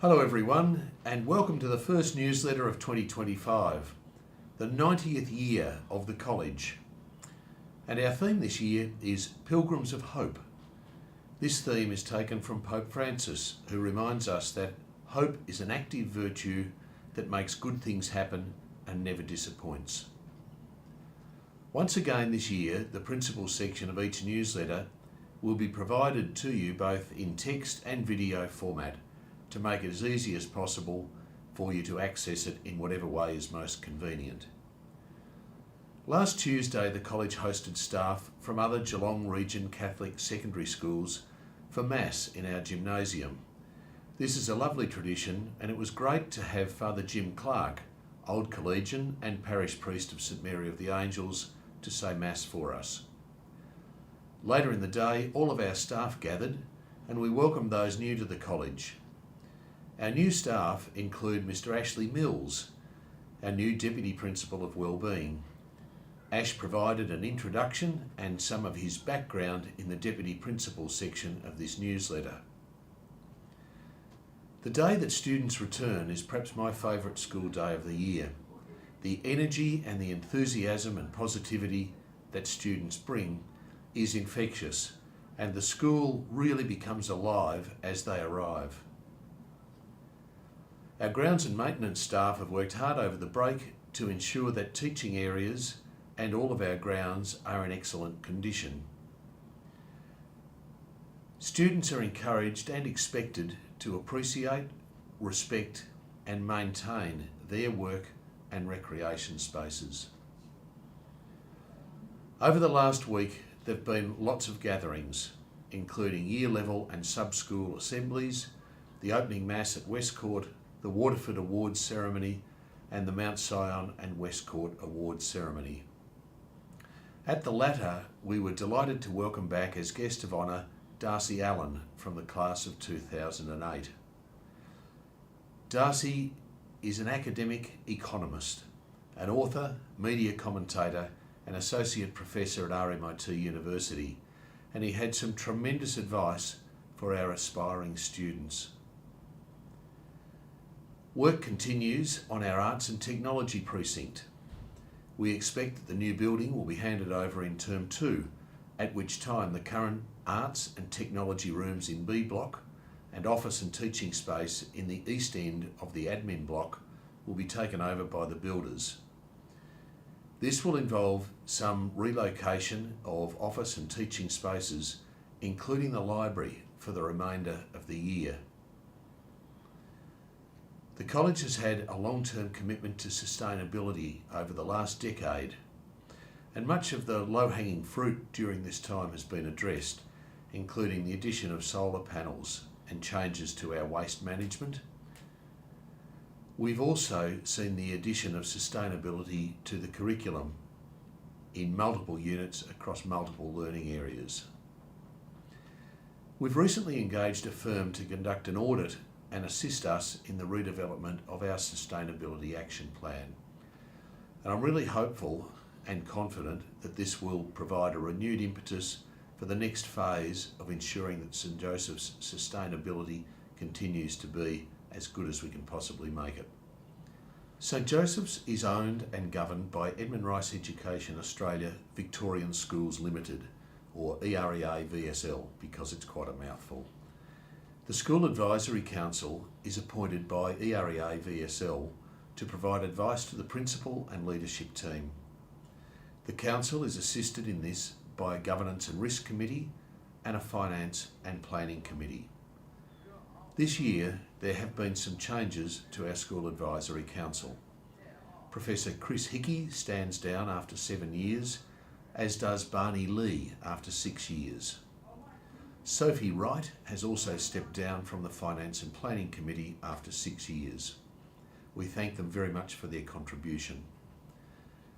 Hello everyone, and welcome to the first newsletter of 2025, the 90th year of the college. And our theme this year is Pilgrims of Hope. This theme is taken from Pope Francis, who reminds us that hope is an active virtue that makes good things happen and never disappoints. Once again this year, the principles section of each newsletter will be provided to you both in text and video format to make it as easy as possible for you to access it in whatever way is most convenient. Last Tuesday, the college hosted staff from other Geelong Region Catholic secondary schools for Mass in our gymnasium. This is a lovely tradition, and it was great to have Father Jim Clark, old collegian and parish priest of St Mary of the Angels, to say Mass for us. Later in the day, all of our staff gathered and we welcomed those new to the college. Our new staff include Mr Ashley Mills, our new Deputy Principal of Wellbeing. Ash provided an introduction and some of his background in the Deputy Principal section of this newsletter. The day that students return is perhaps my favourite school day of the year. The energy and the enthusiasm and positivity that students bring is infectious, and the school really becomes alive as they arrive. Our grounds and maintenance staff have worked hard over the break to ensure that teaching areas and all of our grounds are in excellent condition. Students are encouraged and expected to appreciate, respect and maintain their work and recreation spaces. Over the last week, there have been lots of gatherings, including year level and sub-school assemblies, the opening Mass at Westcourt, the Waterford Awards ceremony, and the Mount Sion and Westcourt Awards ceremony. At the latter, we were delighted to welcome back as guest of honour Darcy Allen from the class of 2008. Darcy is an academic economist, an author, media commentator and associate professor at RMIT University, and he had some tremendous advice for our aspiring students. Work continues on our Arts and Technology precinct. We expect that the new building will be handed over in Term 2, at which time the current Arts and Technology rooms in B block and office and teaching space in the east end of the admin block will be taken over by the builders. This will involve some relocation of office and teaching spaces, including the library, for the remainder of the year. The college has had a long-term commitment to sustainability over the last decade, and much of the low-hanging fruit during this time has been addressed, including the addition of solar panels and changes to our waste management. We've also seen the addition of sustainability to the curriculum in multiple units across multiple learning areas. We've recently engaged a firm to conduct an audit and assist us in the redevelopment of our sustainability action plan. And I'm really hopeful and confident that this will provide a renewed impetus for the next phase of ensuring that St Joseph's sustainability continues to be as good as we can possibly make it. St Joseph's is owned and governed by Edmund Rice Education Australia Victorian Schools Limited, or EREA VSL, because it's quite a mouthful. The School Advisory Council is appointed by EREA VSL to provide advice to the principal and leadership team. The council is assisted in this by a Governance and Risk Committee and a Finance and Planning Committee. This year, there have been some changes to our School Advisory Council. Professor Chris Hickey stands down after 7 years, as does Barney Lee after 6 years. Sophie Wright has also stepped down from the Finance and Planning Committee after 6 years. We thank them very much for their contribution.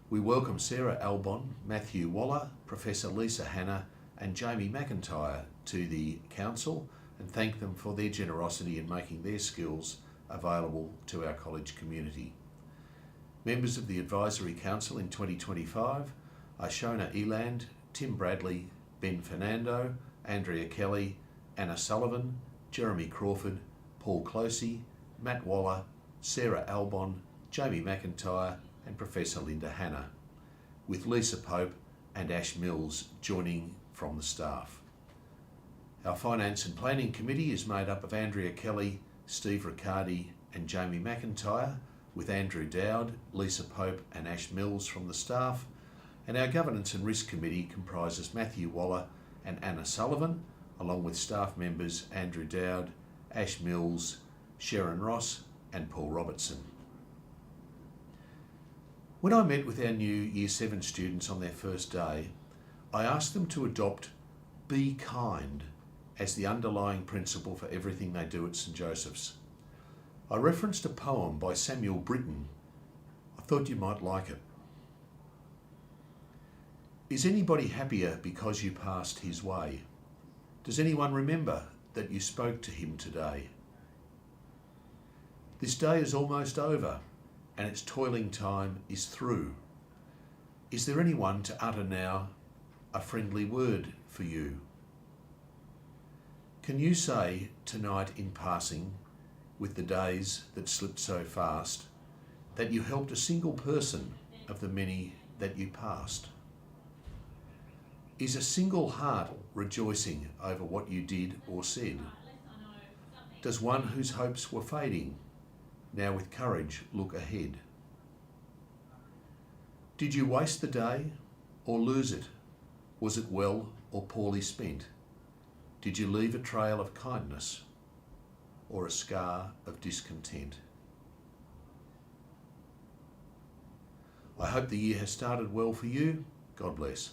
We welcome Sarah Albon, Matthew Waller, Professor Lisa Hanna and Jamie McIntyre to the Council and thank them for their generosity in making their skills available to our college community. Members of the Advisory Council in 2025 are Shona Eland, Tim Bradley, Ben Fernando, Andrea Kelly, Anna Sullivan, Jeremy Crawford, Paul Closey, Matt Waller, Sarah Albon, Jamie McIntyre and Professor Linda Hanna, with Lisa Pope and Ash Mills joining from the staff. Our Finance and Planning Committee is made up of Andrea Kelly, Steve Riccardi and Jamie McIntyre, with Andrew Dowd, Lisa Pope and Ash Mills from the staff, and our Governance and Risk Committee comprises Matthew Waller and Anna Sullivan, along with staff members Andrew Dowd, Ash Mills, Sharon Ross and Paul Robertson. When I met with our new Year 7 students on their first day, I asked them to adopt "be kind" as the underlying principle for everything they do at St Joseph's. I referenced a poem by Samuel Britton. I thought you might like it. Is anybody happier because you passed his way? Does anyone remember that you spoke to him today? This day is almost over and its toiling time is through. Is there anyone to utter now a friendly word for you? Can you say tonight in passing, with the days that slipped so fast, that you helped a single person of the many that you passed? Is a single heart rejoicing over what you did or said? Does one whose hopes were fading now with courage look ahead? Did you waste the day or lose it? Was it well or poorly spent? Did you leave a trail of kindness or a scar of discontent? I hope the year has started well for you. God bless.